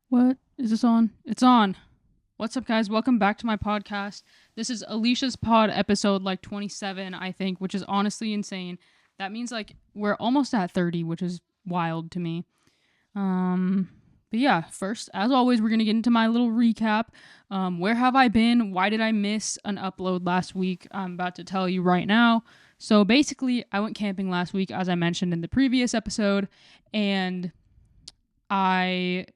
What? Is this on? It's on. What's up, guys? Welcome back to my podcast. This is Aleesha's pod episode 27, I think, which is honestly insane. That means we're almost at 30, which is wild to me. But yeah, first, as always, we're going to get into my little recap. Where have I been? Why did I miss an upload last week? I'm about to tell you right now. So basically, I went camping last week, as I mentioned in the previous episode, and I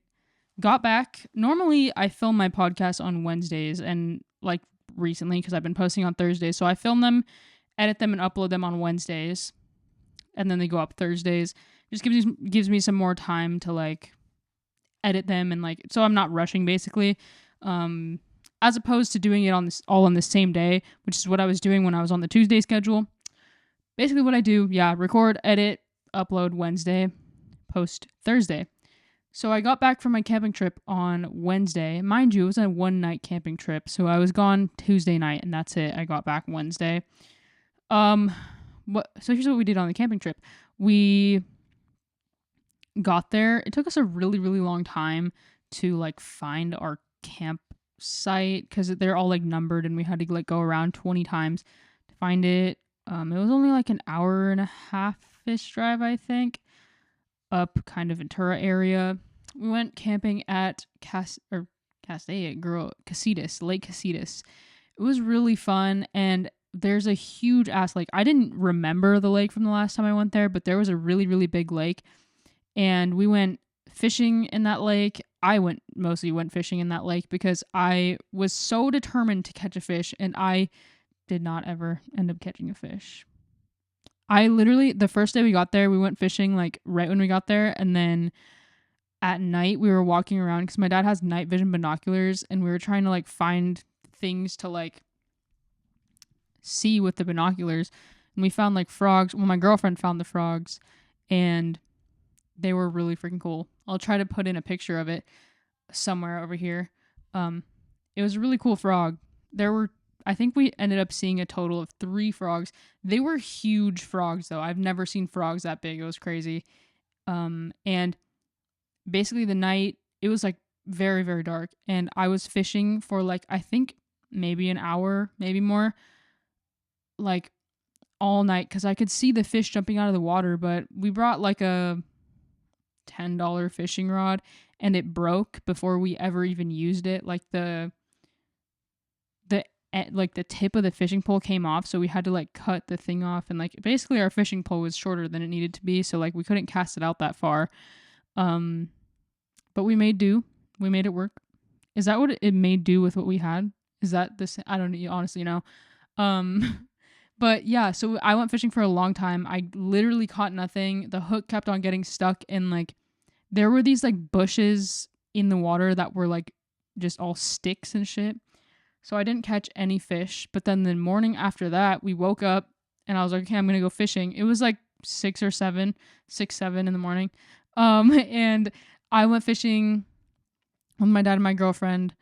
got back. Normally, I film my podcast on Wednesdays, and recently, because I've been posting on Thursdays, so I film them, edit them, and upload them on Wednesdays, and then they go up Thursdays. Just gives me some more time to edit them and so I'm not rushing basically. As opposed to doing it all on the same day, which is what I was doing when I was on the Tuesday schedule. Basically, what I do, record, edit, upload Wednesday, post Thursday. So I got back from my camping trip on Wednesday. Mind you, it was a one-night camping trip. So I was gone Tuesday night, and that's it. I got back Wednesday. So here's what we did on the camping trip. We got there. It took us a really, really long time to find our campsite because they're all numbered, and we had to go around 20 times to find it. It was only an hour and a half-ish drive, I think, up kind of Ventura area. We went camping at Casitas, Lake Casitas. It was really fun, and there's a huge ass lake. I didn't remember the lake from the last time I went there, but there was a really, really big lake, and we went fishing in that lake. I mostly went fishing in that lake because I was so determined to catch a fish, and I did not ever end up catching a fish. I literally, the first day we got there, we went fishing right when we got there, and then at night we were walking around because my dad has night vision binoculars, and we were trying to find things to see with the binoculars, and we found frogs. Well, my girlfriend found the frogs, and they were really freaking cool. I'll try to put in a picture of it somewhere over here. It was a really cool frog. I think we ended up seeing a total of 3 frogs. They were huge frogs, though. I've never seen frogs that big. It was crazy. And basically the night, it was very, very dark. And I was fishing for I think maybe an hour, maybe more, all night. Because I could see the fish jumping out of the water. But we brought a $10 fishing rod, and it broke before we ever even used it. The tip of the fishing pole came off, so we had to cut the thing off, and basically our fishing pole was shorter than it needed to be, so we couldn't cast it out that far. But we made do. We made it work. Is that what it made do with what we had? Is that the I don't honestly know. But yeah, so I went fishing for a long time. I literally caught nothing. The hook kept on getting stuck in there were these bushes in the water that were just all sticks and shit. So I didn't catch any fish. But then the morning after that, we woke up and I was like, okay, I'm going to go fishing. It was 6 or 7, 6, 7 in the morning. And I went fishing with my dad and my girlfriend.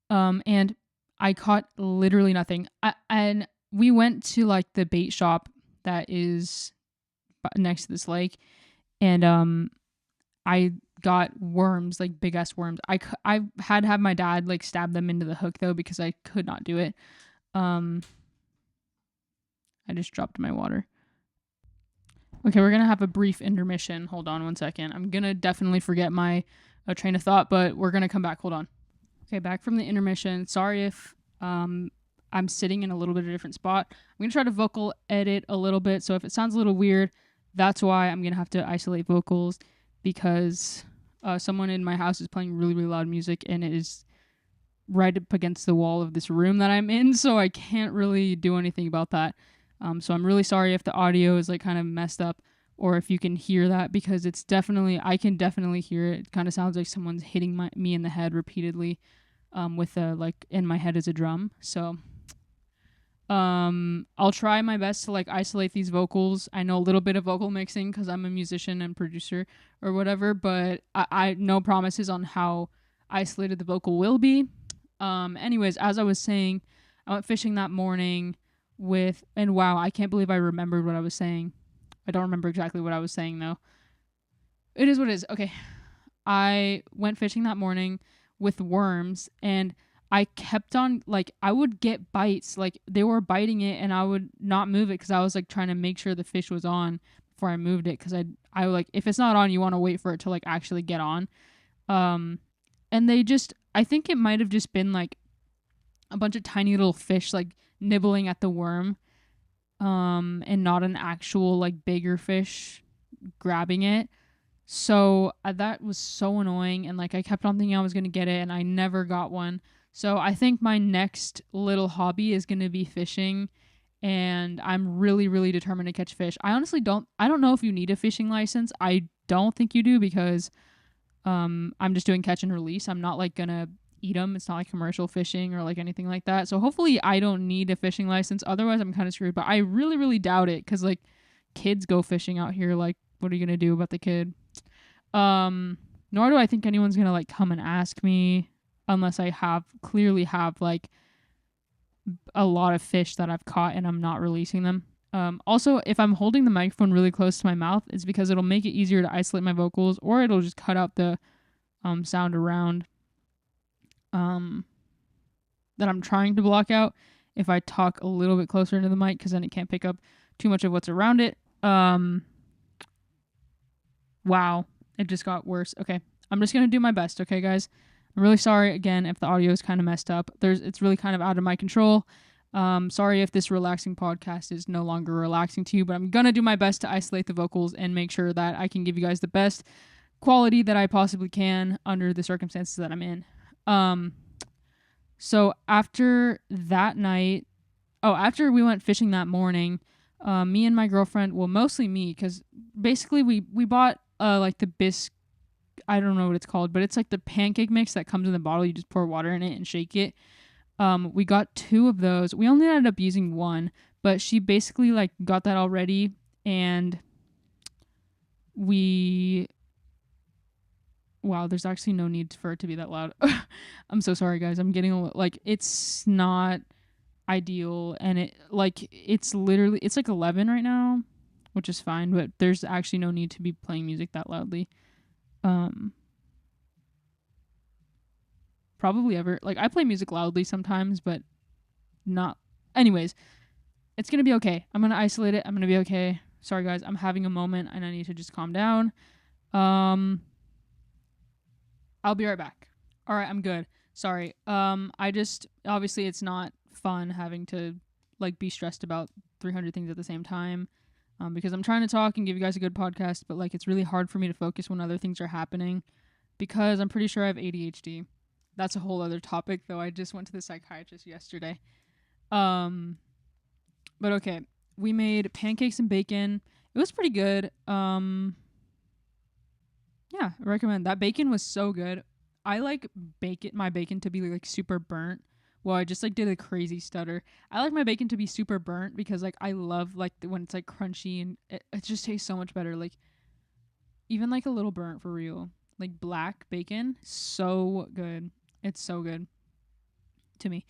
And I caught literally nothing. And we went to the bait shop that is next to this lake. And I got worms, big ass worms. I had to have my dad stab them into the hook though, because I could not do it. I just dropped my water. Okay, we're gonna have a brief intermission. Hold on one second. I'm gonna definitely forget my train of thought, but we're gonna come back. Hold on. Okay, back from the intermission. Sorry if I'm sitting in a little bit of a different spot. I'm gonna try to vocal edit a little bit, so if it sounds a little weird, that's why I'm gonna have to isolate vocals, because someone in my house is playing really, really loud music, and it is right up against the wall of this room that I'm in, so I can't really do anything about that. So I'm really sorry if the audio is kind of messed up, or if you can hear that, because I can definitely hear it. It kind of sounds like someone's hitting me in the head repeatedly, with in my head is a drum. So I'll try my best to isolate these vocals. I know a little bit of vocal mixing because I'm a musician and producer or whatever, but I no promises on how isolated the vocal will be. Anyways, as I was saying, I went fishing that morning and wow, I can't believe I remembered what I was saying. I don't remember exactly what I was saying though. It is what it is. Okay. I went fishing that morning with worms, and I kept on, like, I would get bites, like they were biting it, and I would not move it because I was like trying to make sure the fish was on before I moved it, because I like, if it's not on, you want to wait for it to like actually get on. Um, and they just, I think it might have just been like a bunch of tiny little fish like nibbling at the worm, and not an actual like bigger fish grabbing it. So that was so annoying, and like I kept on thinking I was gonna get it, and I never got one. So I think my next little hobby is gonna be fishing, and I'm really, really determined to catch fish. I honestly don't. I don't know if you need a fishing license. I don't think you do, because I'm just doing catch and release. I'm not like gonna eat them. It's not like commercial fishing or like anything like that. So hopefully I don't need a fishing license. Otherwise I'm kind of screwed. But I really, really doubt it, because like kids go fishing out here. Like, what are you gonna do about the kid? Nor do I think anyone's gonna like come and ask me, unless I clearly have like a lot of fish that I've caught and I'm not releasing them. Also, if I'm holding the microphone really close to my mouth, it's because it'll make it easier to isolate my vocals, or it'll just cut out the sound around that I'm trying to block out if I talk a little bit closer into the mic, because then it can't pick up too much of what's around it. Wow, it just got worse. Okay, I'm just gonna do my best. Okay, guys, I'm really sorry again if the audio is kind of messed up. It's really kind of out of my control. Sorry if this relaxing podcast is no longer relaxing to you, but I'm gonna do my best to isolate the vocals and make sure that I can give you guys the best quality that I possibly can under the circumstances that I'm in. So after that night, after we went fishing that morning, me and my girlfriend, well, mostly me, because basically we bought like the I don't know what it's called, but it's like the pancake mix that comes in the bottle. You just pour water in it and shake it. We got 2 of those. We only ended up using 1, but she basically like got that all ready, and wow, there's actually no need for it to be that loud. I'm so sorry, guys. I'm getting like, it's not ideal, and it's like 11 right now, which is fine, but there's actually no need to be playing music that loudly. Probably ever. Like, I play music loudly sometimes, but not. Anyways, it's gonna be okay. I'm gonna isolate it. I'm gonna be okay. Sorry, guys. I'm having a moment and I need to just calm down. I'll be right back. All right, I'm good. Sorry. I just, obviously it's not fun having to like be stressed about 300 things at the same time. Because I'm trying to talk and give you guys a good podcast, but like it's really hard for me to focus when other things are happening, because I'm pretty sure I have ADHD. That's a whole other topic, though. I just went to the psychiatrist yesterday. But okay, we made pancakes and bacon. It was pretty good. Yeah, I recommend. That bacon was so good. I like my bacon to be like super burnt. Well, I just like did a crazy stutter. I like my bacon to be super burnt, because like I love like when it's like crunchy, and it just tastes so much better. Like, even like a little burnt for real. Like black bacon, so good. It's so good to me.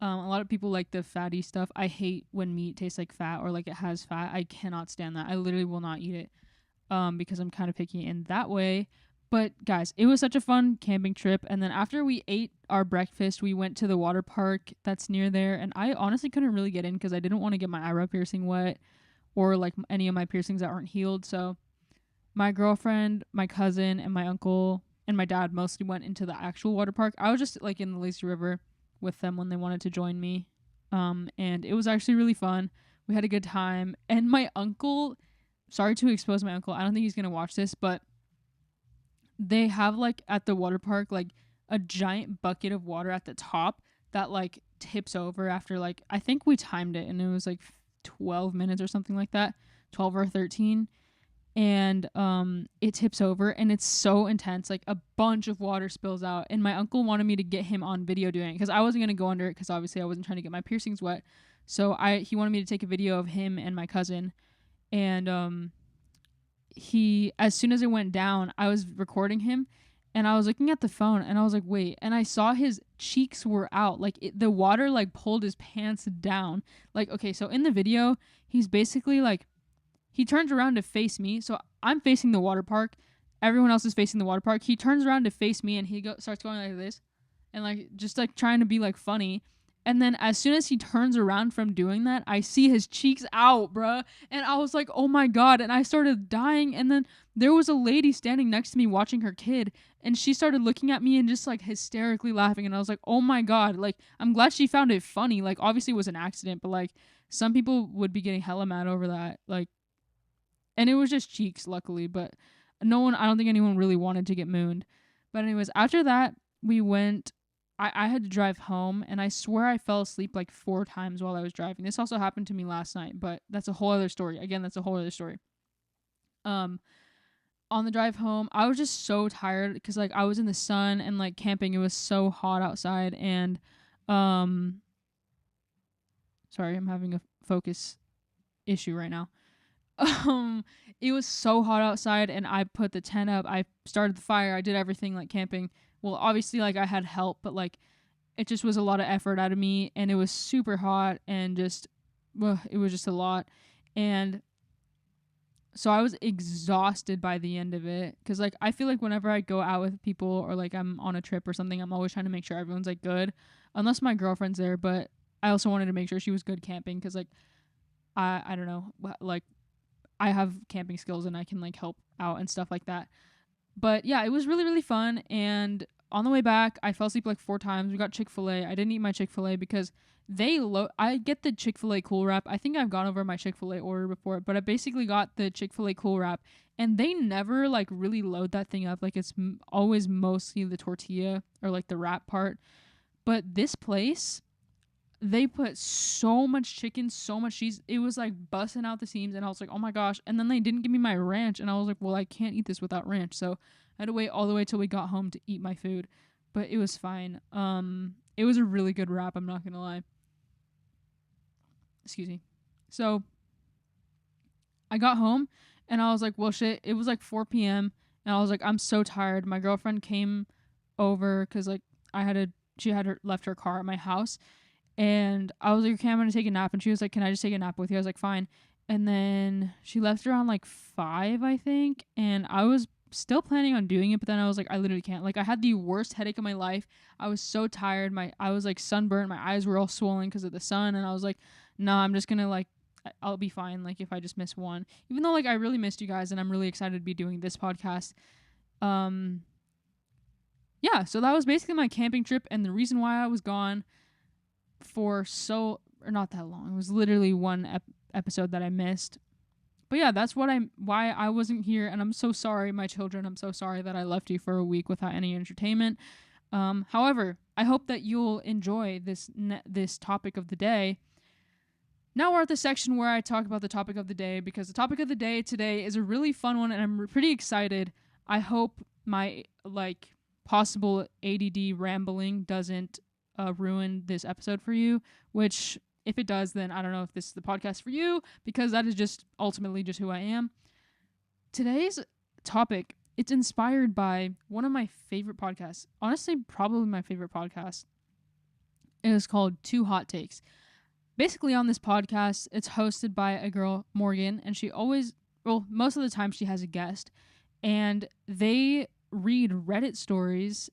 A lot of people like the fatty stuff. I hate when meat tastes like fat, or like it has fat. I cannot stand that. I literally will not eat it. Because I'm kind of picky in that way. But guys, it was such a fun camping trip. And then after we ate our breakfast, we went to the water park that's near there. And I honestly couldn't really get in because I didn't want to get my eyebrow piercing wet, or like any of my piercings that aren't healed. So my girlfriend, my cousin, and my uncle and my dad mostly went into the actual water park. I was just like in the lazy river with them when they wanted to join me. And it was actually really fun. We had a good time. And my uncle, sorry to expose my uncle, I don't think he's going to watch this, but they have like at the water park like a giant bucket of water at the top that like tips over after like, I think we timed it and it was like 12 minutes or something like that, 12 or 13. And it tips over and it's so intense, like a bunch of water spills out, and my uncle wanted me to get him on video doing it because I wasn't going to go under it because obviously I wasn't trying to get my piercings wet. So he wanted me to take a video of him and my cousin, and he, as soon as it went down, I was recording him and I was looking at the phone and I was like, wait, and I saw his cheeks were out, like the water like pulled his pants down. Like, okay, so in the video he's basically like, he turns around to face me, so I'm facing the water park everyone else is facing the water park. He turns around to face me, and he starts going like this, and like just like trying to be like funny. And then as soon as he turns around from doing that, I see his cheeks out, bruh. And I was like, oh my God. And I started dying. And then there was a lady standing next to me watching her kid. And she started looking at me and just like hysterically laughing. And I was like, oh my God. Like, I'm glad she found it funny. Like, obviously it was an accident, but like some people would be getting hella mad over that. Like, and it was just cheeks, luckily. But I don't think anyone really wanted to get mooned. But anyways, after that, we went... I had to drive home, and I swear I fell asleep like 4 times while I was driving. This also happened to me last night, but that's a whole other story. Again, that's a whole other story. On the drive home, I was just so tired because like I was in the sun and like camping. It was so hot outside, and sorry, I'm having a focus issue right now. It was so hot outside, and I put the tent up. I started the fire. I did everything like camping. Well, obviously, like, I had help, but, like, it just was a lot of effort out of me, and it was super hot, and just, it was just a lot, and so I was exhausted by the end of it, because, like, I feel like whenever I go out with people, or, like, I'm on a trip or something, I'm always trying to make sure everyone's, like, good, unless my girlfriend's there, but I also wanted to make sure she was good camping, because, like, I don't know, like, I have camping skills, and I can, like, help out and stuff like that. But yeah, it was really, really fun. And on the way back, I fell asleep like 4 times. We got Chick-fil-A. I didn't eat my Chick-fil-A because I get the Chick-fil-A Cool Wrap. I think I've gone over my Chick-fil-A order before, but I basically got the Chick-fil-A Cool Wrap, and they never like really load that thing up. Like, it's always mostly the tortilla or like the wrap part. But this place, they put so much chicken, so much cheese. It was like busting out the seams, and I was like, oh my gosh. And then they didn't give me my ranch, and I was like, well, I can't eat this without ranch. So I had to wait all the way till we got home to eat my food. But it was fine. It was a really good wrap, I'm not gonna lie. Excuse me. So I got home, and I was like, well, shit. It was like 4 p.m., and I was like, I'm so tired. My girlfriend came over because like she had left her car at my house. And I was like, okay, I'm going to take a nap. And she was like, can I just take a nap with you? I was like, fine. And then she left around like 5, I think. And I was still planning on doing it. But then I was like, I literally can't. Like, I had the worst headache of my life. I was so tired. I was like sunburnt. My eyes were all swollen because of the sun. And I was like, nah, I'm just going to like, I'll be fine. Like, if I just miss one. Even though like I really missed you guys. And I'm really excited to be doing this podcast. Yeah. So that was basically my camping trip. And the reason why I was gone for not that long. It was literally one episode that I missed. But yeah, that's why I wasn't here, and I'm so sorry, my children. I'm so sorry that I left you for a week without any entertainment. However, I hope that you'll enjoy this topic of the day. Now we're at the section where I talk about the topic of the day, because the topic of the day today is a really fun one, and I'm pretty excited. I hope my like possible ADD rambling doesn't ruin this episode for you, which if it does, then I don't know if this is the podcast for you, because that is just ultimately just who I am. Today's topic, it's inspired by one of my favorite podcasts. Honestly, probably my favorite podcast. It is called 2 Hot Takes. Basically on this podcast, it's hosted by a girl, Morgan, and most of the time she has a guest, and they read Reddit stories,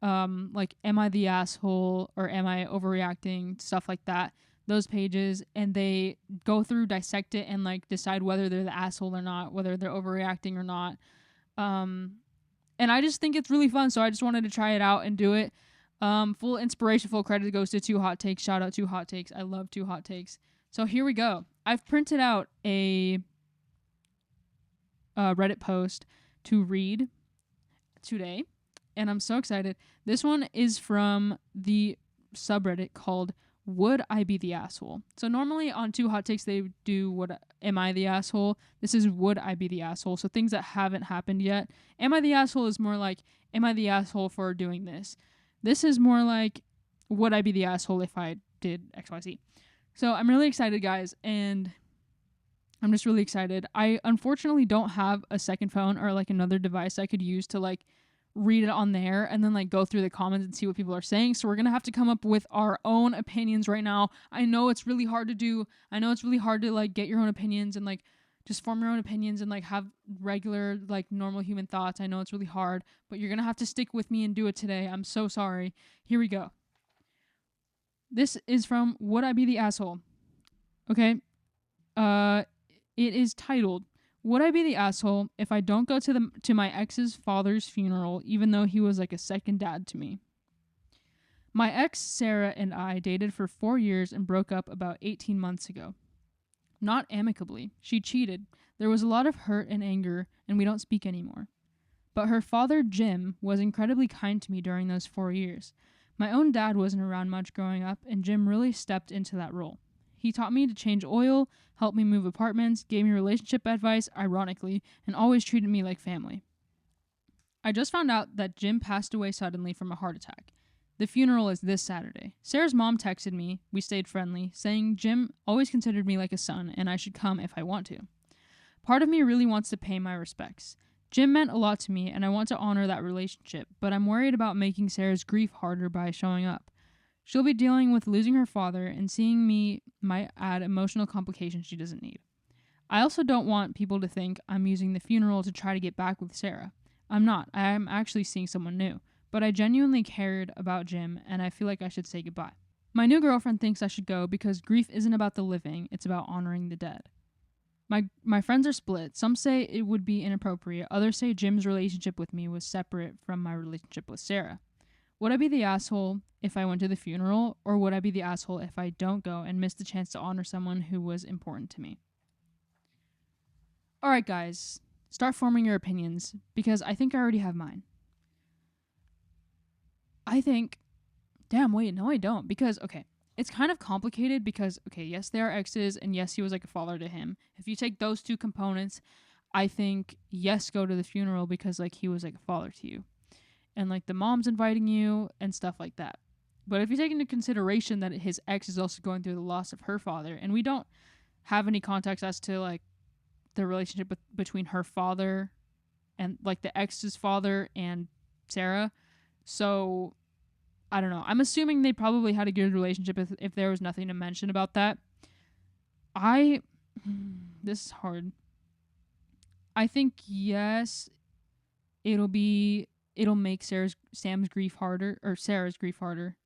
like, am I the asshole, or am I overreacting, stuff like that, those pages, and they go through, dissect it, and like decide whether they're the asshole or not, whether they're overreacting or not. And I just think it's really fun, so I just wanted to try it out and do it. Full inspiration, full credit goes to 2 Hot Takes. Shout out 2 Hot Takes. I love 2 Hot Takes. So here we go. I've printed out a Reddit post to read today, and I'm so excited. This one is from the subreddit called Would I Be the Asshole? So normally on 2 Hot Takes they do what am I the asshole? This is Would I Be the Asshole? So things that haven't happened yet. Am I the asshole is more like, am I the asshole for doing this? This is more like, would I be the asshole if I did XYZ? So I'm really excited, guys, and I'm just really excited. I unfortunately don't have a second phone or like another device I could use to like read it on there and then like go through the comments and see what people are saying. So we're going to have to come up with our own opinions right now. I know it's really hard to do. I know it's really hard to like get your own opinions and like just form your own opinions and like have regular like normal human thoughts. I know it's really hard, but you're going to have to stick with me and do it today. I'm so sorry. Here we go. This is from Would I Be the Asshole? Okay. It is titled, Would I be the asshole if I don't go to my ex's father's funeral even though he was like a second dad to me? My ex Sarah and I dated for 4 years and broke up about 18 months ago. Not amicably. She cheated. There was a lot of hurt and anger, and we don't speak anymore. But her father, Jim, was incredibly kind to me during those 4 years. My own dad wasn't around much growing up, and Jim really stepped into that role. He taught me to change oil, helped me move apartments, gave me relationship advice, ironically, and always treated me like family. I just found out that Jim passed away suddenly from a heart attack. The funeral is this Saturday. Sarah's mom texted me, we stayed friendly, saying Jim always considered me like a son and I should come if I want to. Part of me really wants to pay my respects. Jim meant a lot to me and I want to honor that relationship, but I'm worried about making Sarah's grief harder by showing up. She'll be dealing with losing her father, and seeing me might add emotional complications she doesn't need. I also don't want people to think I'm using the funeral to try to get back with Sarah. I'm not. I am actually seeing someone new. But I genuinely cared about Jim, and I feel like I should say goodbye. My new girlfriend thinks I should go because grief isn't about the living, it's about honoring the dead. My friends are split. Some say it would be inappropriate. Others say Jim's relationship with me was separate from my relationship with Sarah. Would I be the asshole if I went to the funeral, or would I be the asshole if I don't go and miss the chance to honor someone who was important to me? Alright guys, start forming your opinions, because I think I already have mine. I think, damn, wait, no, I don't. Because, okay, it's kind of complicated because, okay, yes, they are exes, and yes, he was like a father to him. If you take those two components, I think, yes, go to the funeral because, like, he was like a father to you. And, like, the mom's inviting you and stuff like that. But if you take into consideration that his ex is also going through the loss of her father, and we don't have any context as to, like, the relationship between her father and, like, the ex's father and Sarah. So, I don't know. I'm assuming they probably had a good relationship if there was nothing to mention about that. This is hard. I think, yes, it'll make Sarah's grief harder,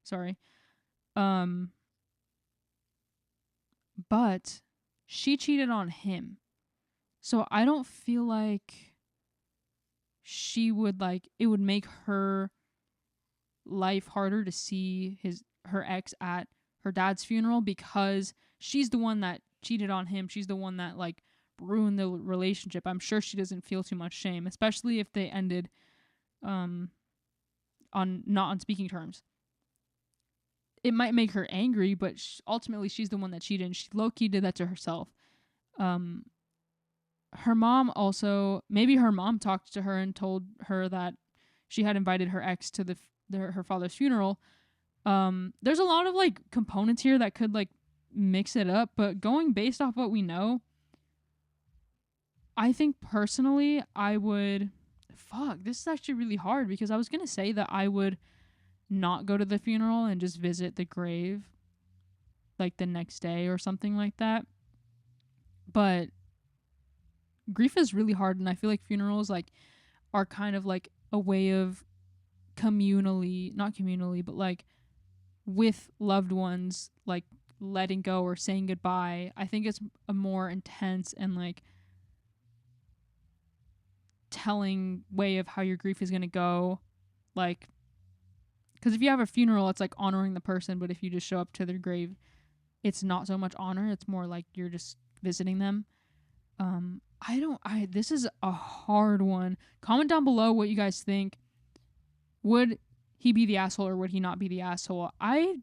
sorry. But she cheated on him. So I don't feel like she would, like, it would make her life harder to see her ex at her dad's funeral because she's the one that cheated on him. She's the one that, like, ruined the relationship. I'm sure she doesn't feel too much shame, especially if they ended not on speaking terms. It might make her angry, but ultimately she's the one that cheated, and she low-key did that to herself. Her mom also, maybe her mom talked to her and told her that she had invited her ex to her father's funeral. There's a lot of, like, components here that could, like, mix it up, but going based off what we know, I think personally I would, this is actually really hard because I was going to say that I would not go to the funeral and just visit the grave like the next day or something like that. But grief is really hard, and I feel like funerals, like, are kind of like a way of not communally, but, like, with loved ones, like, letting go or saying goodbye. I think it's a more intense and, like, telling way of how your grief is going to go. Like, because if you have a funeral, it's like honoring the person, but if you just show up to their grave, it's not so much honor. It's more like you're just visiting them. This is a hard one. Comment down below what you guys think. Would he be the asshole or would he not be the asshole? I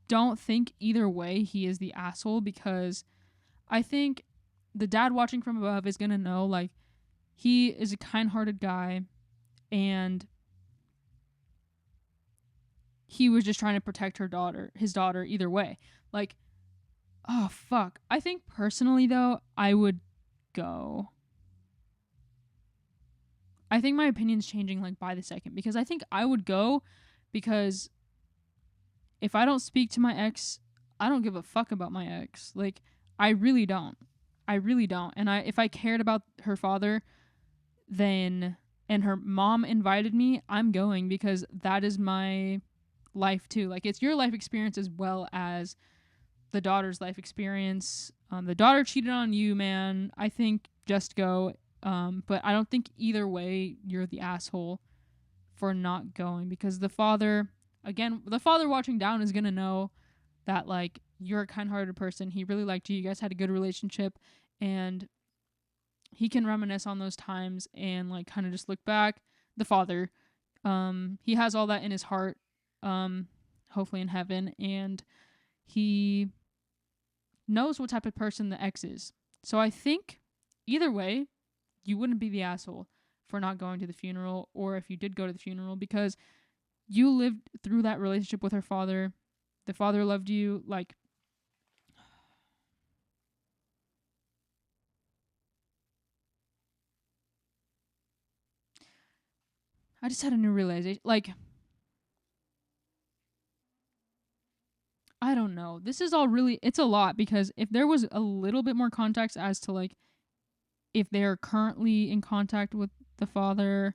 don't think either way he is the asshole, because I think the dad watching from above is going to know, like, he is a kind-hearted guy and he was just trying to protect his daughter either way. Like, oh, fuck. I think personally, though, I would go. I think my opinion's changing, like, by the second, because I think I would go because if I don't speak to my ex, I don't give a fuck about my ex. Like, I really don't. I really don't. And if I cared about her father, then and her mom invited me, I'm going, because that is my life too. Like, it's your life experience as well as the daughter's life experience. The daughter cheated on you, man. I think just go. But I don't think either way you're the asshole for not going, because the father watching down is gonna know that, like, you're a kind-hearted person. He really liked you. You guys had a good relationship, and he can reminisce on those times and, like, kind of just look back. The father, he has all that in his heart, hopefully in heaven, and he knows what type of person the ex is. So I think either way, you wouldn't be the asshole for not going to the funeral, or if you did go to the funeral, because you lived through that relationship with her father. The father loved you. Like, I just had a new realization. Like, I don't know. This is all really, it's a lot, because if there was a little bit more context as to, like, if they're currently in contact with the father,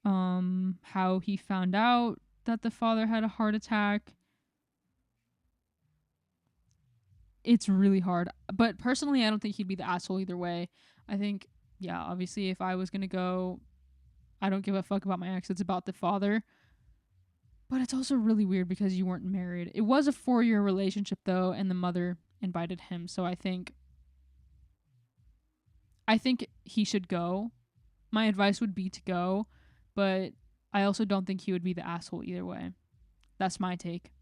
how he found out that the father had a heart attack, it's really hard. But personally, I don't think he'd be the asshole either way. I think, yeah, obviously, if I was gonna go, I don't give a fuck about my ex. It's about the father. But it's also really weird because you weren't married. It was a 4-year relationship though, and the mother invited him. So I think he should go. My advice would be to go, but I also don't think he would be the asshole either way. That's my take.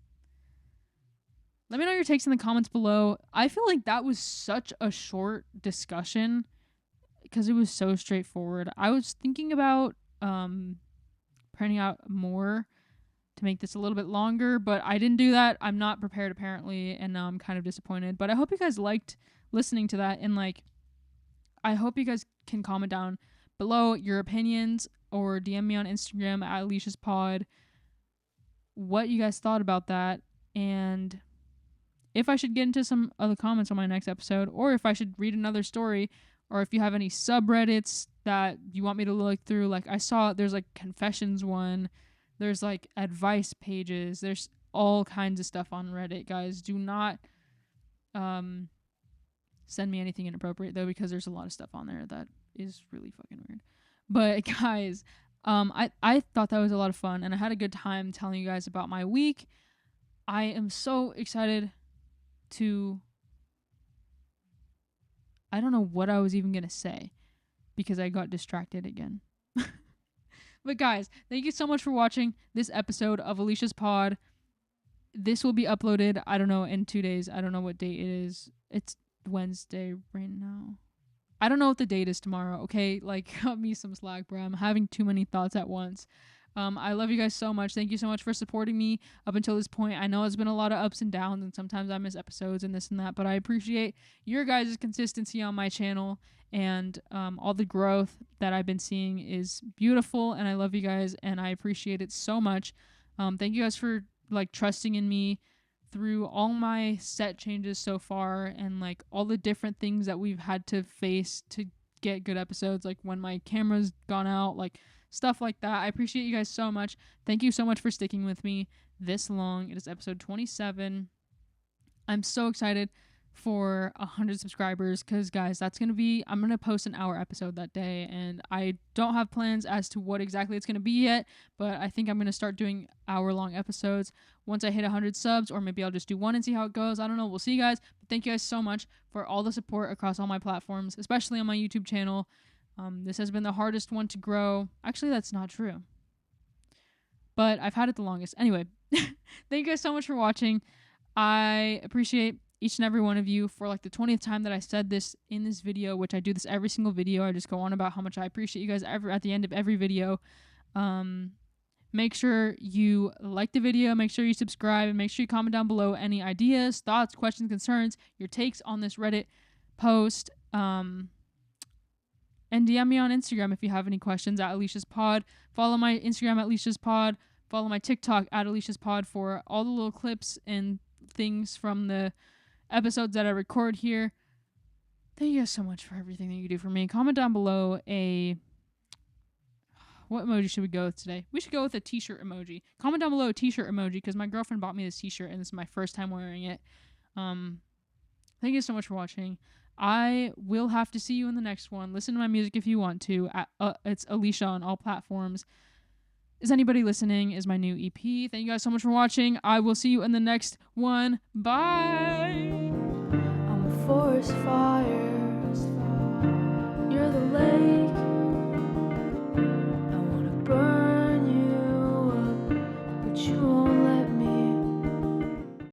Let me know your takes in the comments below. I feel like that was such a short discussion because it was so straightforward. I was thinking about printing out more to make this a little bit longer, but I didn't do that. I'm not prepared apparently, and now I'm kind of disappointed. But I hope you guys liked listening to that, and, like, I hope you guys can comment down below your opinions or DM me on Instagram at Aleesha's Pod what you guys thought about that, and if I should get into some other comments on my next episode, or if I should read another story, or if you have any subreddits that you want me to look through. Like, I saw there's, like, confessions one, there's, like, advice pages, there's all kinds of stuff on Reddit, guys. Do not send me anything inappropriate though, because there's a lot of stuff on there that is really fucking weird. But guys, I thought that was a lot of fun, and I had a good time telling you guys about my week. I am so excited to, I don't know what I was even gonna say because I got distracted again. But guys, thank you so much for watching this episode of Aleesha's Pod. This will be uploaded, I don't know, in 2 days. I don't know what date it is. It's Wednesday right now. I don't know what the date is tomorrow, okay? Like, cut me some slack, bro. I'm having too many thoughts at once. I love you guys so much. Thank you so much for supporting me up until this point. I know it's been a lot of ups and downs, and sometimes I miss episodes and this and that, but I appreciate your guys' consistency on my channel, and all the growth that I've been seeing is beautiful, and I love you guys, and I appreciate it so much. Thank you guys for, like, trusting in me through all my set changes so far, and, like, all the different things that we've had to face to get good episodes, like when my camera's gone out, like, stuff like that. I appreciate you guys so much. Thank you so much for sticking with me this long. It is episode 27. I'm so excited for 100 subscribers, because, guys, I'm gonna post an hour episode that day, and I don't have plans as to what exactly it's gonna be yet, but I think I'm gonna start doing hour-long episodes once I hit 100 subs, or maybe I'll just do one and see how it goes. I don't know. We'll see, guys. But thank you guys so much for all the support across all my platforms, especially on my YouTube channel. This has been the hardest one to grow. Actually, that's not true, but I've had it the longest. Anyway, thank you guys so much for watching. I appreciate each and every one of you. For, like, the 20th time that I said this in this video, which I do this every single video. I just go on about how much I appreciate you guys at the end of every video. Make sure you like the video, make sure you subscribe, and make sure you comment down below any ideas, thoughts, questions, concerns, your takes on this Reddit post. And DM me on Instagram if you have any questions at Aleesha's Pod. Follow my Instagram at Aleesha's Pod. Follow my TikTok at Aleesha's Pod for all the little clips and things from the episodes that I record here. Thank you guys so much for everything that you do for me. Comment down below what emoji should we go with today? We should go with a t-shirt emoji. Comment down below a t-shirt emoji because my girlfriend bought me this t-shirt and this is my first time wearing it. Thank you so much for watching. I will have to see you in the next one. Listen to my music if you want to. It's Aleesha on all platforms. Is Anybody Listening is my new EP. Thank you guys so much for watching. I will see you in the next one. Bye. I'm a forest fire.